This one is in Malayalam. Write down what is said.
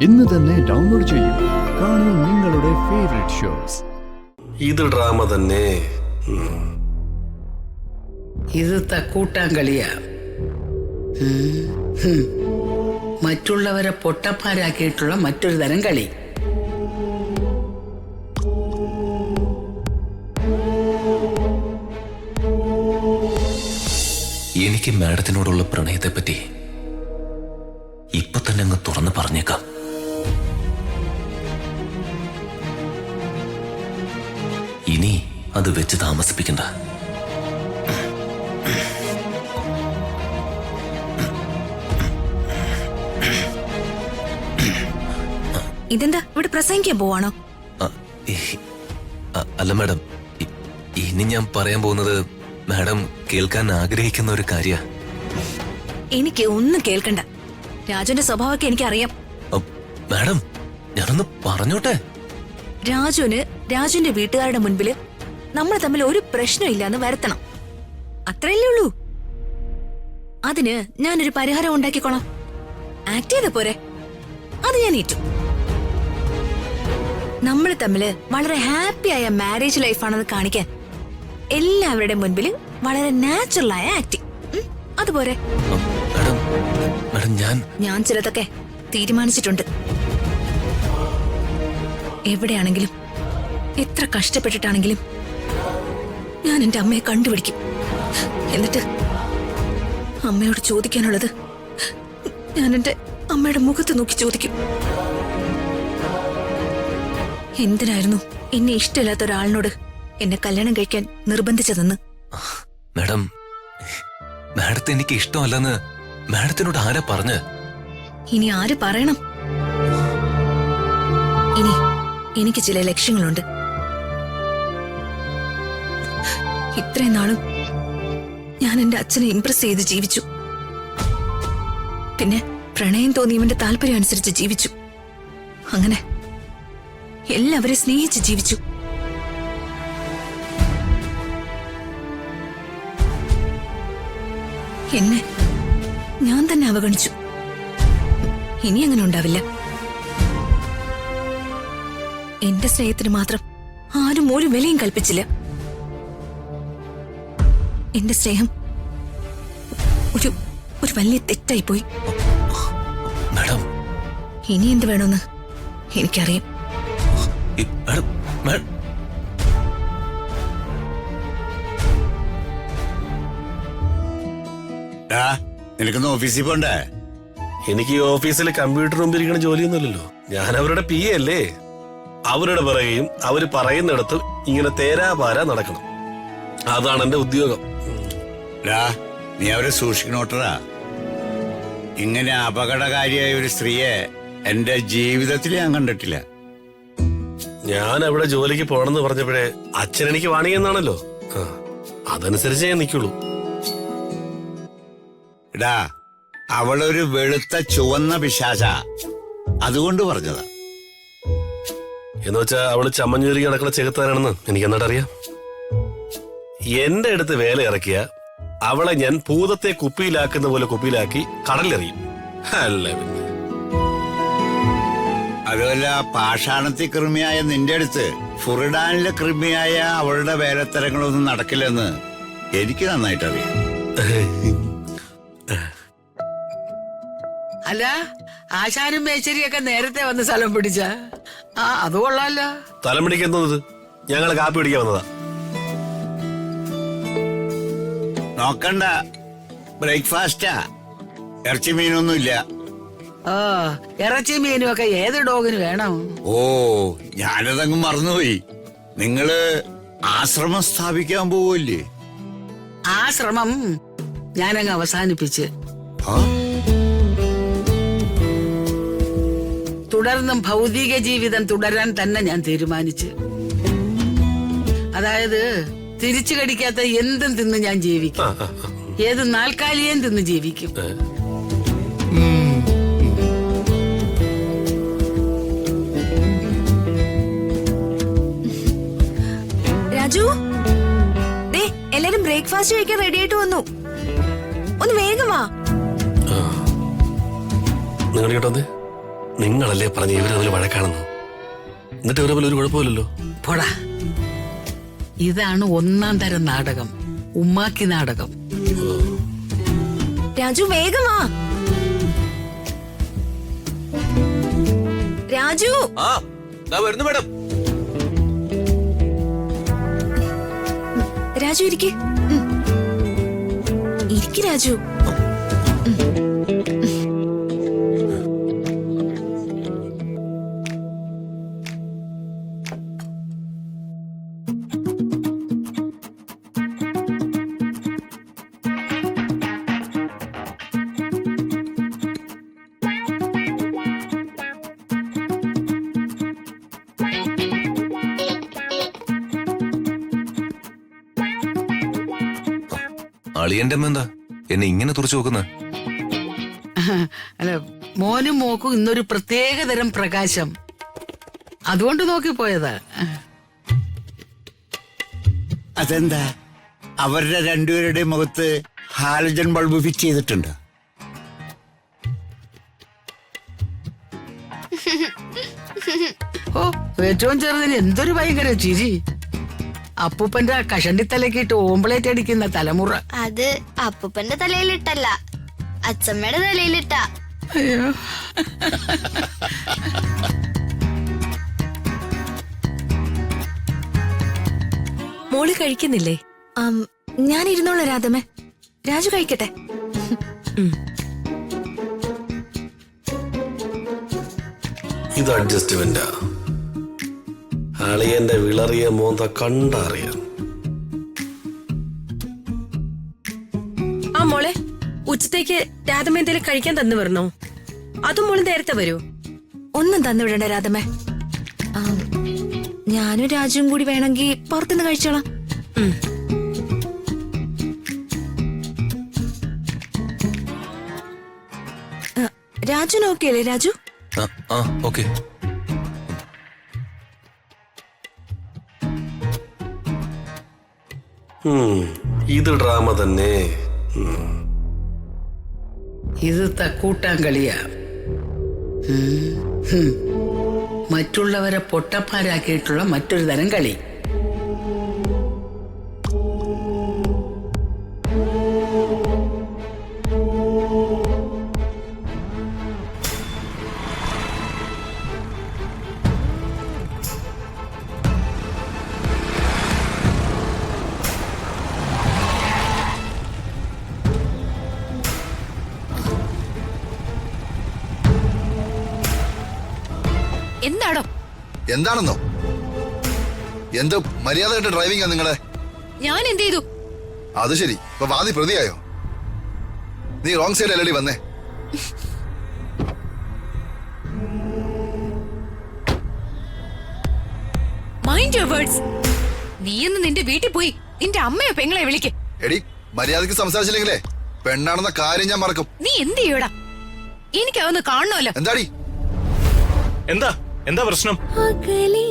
ഇന്ന് തന്നെ ഡൗൺലോഡ് ചെയ്യൂ. കാണൂ നിങ്ങളുടെ ഫേവറേറ്റ് ഷോസ്. ഇത് ഡ്രാമ തന്നെ. ഇത് തക്കൂട്ടാൻ കളിയാ. മറ്റുള്ളവരെ പൊട്ടപ്പാരാക്കിയിട്ടുള്ള മറ്റൊരു തരം കളി. എനിക്ക് മാഡത്തിനോടുള്ള പ്രണയത്തെ പറ്റി ഇപ്പൊ തന്നെ അങ്ങ് തുറന്ന് പറഞ്ഞേക്കാം. ഇനി അത് വെച്ച് താമസിപ്പിക്കണ്ട. ഇതെന്താ ഇവിടെ പ്രസംഗിക്കാൻ പോവാണോ? അല്ല മാഡം, ഇനി ഞാൻ പറയാൻ പോകുന്നത് മാഡം കേൾക്കാൻ ആഗ്രഹിക്കുന്ന ഒരു കാര്യ. എനിക്ക് ഒന്നും കേൾക്കണ്ട. രാജുവിന്റെ സ്വഭാവമൊക്കെ എനിക്കറിയാം. മാഡം, ഞാനൊന്ന് പറഞ്ഞോട്ടെ. രാജുവിന്റെ വീട്ടുകാരുടെ മുൻപില് നമ്മൾ തമ്മിൽ ഒരു പ്രശ്നമില്ലാന്ന് വരുത്തണം. അത്രയല്ലേ ഉള്ളൂ. അതിന് ഞാനൊരു പരിഹാരം ഉണ്ടാക്കിക്കോളാം. ആക്ട് ചെയ്ത പോരെ? അത് ഞാൻ ഏറ്റു. നമ്മൾ തമ്മില് വളരെ ഹാപ്പിയായ മാരേജ് ലൈഫാണെന്ന് കാണിക്കാൻ എല്ലാവരുടെ മുൻപിൽ വളരെ നാച്ചുറലായ ആക്ടിങ്. അതുപോലെ ഞാൻ ചിലതൊക്കെ തീരുമാനിച്ചിട്ടുണ്ട്. എവിടെയാണെങ്കിലും എത്ര കഷ്ടപ്പെട്ടിട്ടാണെങ്കിലും ഞാൻ എന്റെ അമ്മയെ കണ്ടുപിടിക്കും. എന്നിട്ട് അമ്മയോട് ചോദിക്കാനുള്ളത് ഞാൻ എന്റെ അമ്മയുടെ മുഖത്ത് നോക്കി ചോദിക്കും. എന്തിനായിരുന്നു എന്നെ ഇഷ്ടമില്ലാത്ത ഒരാളിനോട് എന്നെ കല്യാണം കഴിക്കാൻ നിർബന്ധിച്ചതെന്ന്? മാഡം, മാഡത്തെ എനിക്ക് ഇഷ്ടമല്ലെന്ന് മാഡത്തിനോട് ആരാ പറഞ്ഞ്? ഇനി ആര് പറയണം? ഇനി എനിക്ക് ചില ലക്ഷ്യങ്ങളുണ്ട്. ഇത്രയും നാളും ഞാൻ എന്റെ അച്ഛനെ ഇംപ്രസ് ചെയ്ത് ജീവിച്ചു. പിന്നെ പ്രണയം തോന്നിയവന്റെ താല്പര്യം അനുസരിച്ച് ജീവിച്ചു. അങ്ങനെ എല്ലാവരെയും സ്നേഹിച്ച് ജീവിച്ചു. എന്നെ ഞാൻ തന്നെ അവഗണിച്ചു. ഇനി അങ്ങനെ ഉണ്ടാവില്ല. എന്റെ സ്നേഹത്തിന് മാത്രം ആരും ഒരു വിലയും കൽപ്പിച്ചില്ല. എന്റെ സ്നേഹം ഒരു വലിയ തെറ്റായി പോയി. ഇനി എന്ത് വേണമെന്ന് എനിക്കറിയാം. നിനക്കൊന്ന് ഓഫീസിൽ പോണ്ടേ? എനിക്ക് ഈ ഓഫീസിൽ കമ്പ്യൂട്ടർ മുമ്പിൽ ഇരിക്കുന്ന ജോലിയൊന്നുമില്ലല്ലോ. ഞാൻ അവരുടെ പി എ അല്ലേ. അവരുടെ പിറകെയും അവര് പറയുന്നിടത്തും ഇങ്ങനെ തേരാപാര നടക്കണം. അതാണ് എന്റെ ഉദ്യോഗം. നീ അവരെ സൂക്ഷിക്കണോട്ടറാ. ഇങ്ങനെ അപകടകാരിയായ ഒരു സ്ത്രീയെ എന്റെ ജീവിതത്തിൽ ഞാൻ കണ്ടിട്ടില്ല. ഞാൻ അവിടെ ജോലിക്ക് പോണെന്ന് പറഞ്ഞപ്പോഴേ അച്ഛൻ എനിക്ക് വാണിയെന്നാണല്ലോ. അതനുസരിച്ച് ഞാൻ നിൽക്കുള്ളൂ. അവളൊരു വെളുത്ത ചുവന്ന പിശാച, അതുകൊണ്ട് പറഞ്ഞതാ. എന്ന് വെച്ചാ അവള് ചമ്മഞ്ഞൂരി കിടക്കുന്ന ചെകുത്താനാണെന്ന് എനിക്ക് എന്നിട്ടറിയാം. എന്റെ അടുത്ത് വേല ഇറക്കിയ അവളെ ഞാൻ ഭൂതത്തെ കുപ്പിയിലാക്കുന്ന പോലെ കുപ്പിയിലാക്കി കടലിലെറിയും. അല്ല പിന്നെ അതുമല്ല, പാഷാണത്തി കൃമിയായ നിന്റെ അടുത്ത് ഫുറിഡാനിലെ കൃമിയായ അവളുടെ വേലത്തരങ്ങളൊന്നും നടക്കില്ലെന്ന് എനിക്ക് നന്നായിട്ടറിയാം. അല്ല, ആശാനും മേച്ചരിയൊക്കെ നേരത്തെ വന്ന് സ്ഥലം പിടിച്ച അത് കൊള്ളാല്ല. സ്ഥലം പിടിക്കുന്നത് ഞങ്ങള് കാപ്പി പിടിക്കാൻ വന്നതാ. നോക്കണ്ട, ബ്രേക്ക്ഫാസ്റ്റാ. ഇറച്ചി മീനൊന്നുമില്ല. ഇറച്ചി മീനും ഒക്കെ ഏത് ഡോഗിന് വേണം? ഓ, ഞാനതങ്ങ് മറന്നുപോയി. നിങ്ങള് ആശ്രമം സ്ഥാപിക്കാൻ പോവല്ലേ? ആശ്രമം ഞാനങ്ങ് അവസാനിപ്പിച്ച് തുടർന്നും ഭൗതിക ജീവിതം തുടരാൻ തന്നെ ഞാൻ തീരുമാനിച്ചു. അതായത് തിരിച്ചു കടിക്കാത്ത എന്തും തിന്ന് ഞാൻ ജീവിക്കും. ഏത് നാൽക്കാലിയേം തിന്ന് ജീവിക്കും. രാജു, എല്ലാരും ബ്രേക്ക്ഫാസ്റ്റ് കഴിക്കാൻ റെഡി ആയിട്ട് വന്നു. ഒന്ന് വേഗം വാ. നിങ്ങൾ നിങ്ങളല്ലേ പറഞ്ഞ ഇവര് തമ്മിൽ വഴക്കാണെന്ന്. എന്നിട്ട് ഇവരെ തമ്മിൽ ഒരു കുഴപ്പമില്ലല്ലോ. പോടാ, ഇതാണ് ഒന്നാം തരം നാടകം, ഉമ്മാക്കി നാടകം. രാജു വേഗം വാ. രാജു വരുന്നു മേഡം. രാജു ഇരിക്ക്. ഇരിക്ക് രാജു. അളിയന്റെ അമ്മ എന്താ എന്നെ ഇങ്ങനെ തുറച്ചു നോക്കുന്ന? അല്ല, മോനും മോക്കും ഇന്നൊരു പ്രത്യേക തരം പ്രകാശം, അതുകൊണ്ട് നോക്കിപ്പോയതാ. അതെന്താ, അവരുടെ രണ്ടുപേരുടെ മുഖത്ത് ഹാലജൻ ബൾബ് ഫിറ്റ് ചെയ്തിട്ടുണ്ട്? ഓ, ഏറ്റവും ചെറുതിന് എന്തൊരു ഭയങ്കര ചിരി. അപ്പൂപ്പന്റെ കഷണ്ടിത്തലക്കിട്ട് ഓംപ്ലേറ്റ് അടിക്കുന്ന തലമുറ. അത് അപ്പൂപ്പന്റെ തലയിലിട്ടല്ല, അച്ഛമ്മയുടെ തലയിലിട്ട. അയ്യോ, മോള് കഴിക്കുന്നില്ലേ? ഞാൻ ഇരുന്നോളാം രാധമ്മേ. രാജു കഴിക്കട്ടെ. ഇത് അഡ്ജസ്റ്റ്മെന്റാ. അളിയന്റെ വിളറിയ മോന്ത കണ്ടറിയാം. ആ മോളെ, ഉച്ചത്തേക്ക് രാധമ്മ എന്തെങ്കിലും കഴിക്കാൻ തന്നു വരണോ? അതും മോള് നേരത്തെ വരൂ. ഒന്നും തന്നു വിടണ്ട രാധമ്മേ. ഞാനും രാജുവും കൂടി വേണമെങ്കിൽ പുറത്തുനിന്ന് കഴിച്ചോളാം. രാജുന് ഓക്കെ അല്ലേ രാജു? ഓക്കെ. ഇത് ഡ്രാമ തന്നെ. ഇത് തക്കൂട്ടാൻ കളിയാ. മറ്റുള്ളവരെ പൊട്ടന്മാരാക്കിയിട്ടുള്ള മറ്റൊരു തരം കളി. എന്താടോ? എന്താണെന്നോ? എന്ത് മര്യാദയായിട്ട് ഡ്രൈവിംഗാ നിങ്ങളെ? ഞാൻ എന്ത് ചെയ്തു? അത് ശരി, ഇപ്പൊ വാദി പ്രതിയായോ? നീ റോങ് സൈഡ് അല്ലടി വന്നേ. Mind your words. നീ എന്ന് നിന്റെ വീട്ടിൽ പോയി നിന്റെ അമ്മയോ പെങ്ങളെ വിളിക്ക്. എടി, മര്യാദക്ക് സംസാരിച്ചില്ലെങ്കിലേ പെണ്ണാണെന്ന കാര്യം ഞാൻ മറക്കും. നീ എന്ത് ചെയ്യൂടാ? എനിക്ക് അതൊന്ന് കാണണമല്ലോ. എന്താടി? എന്താ പ്രശ്നം? അകലേ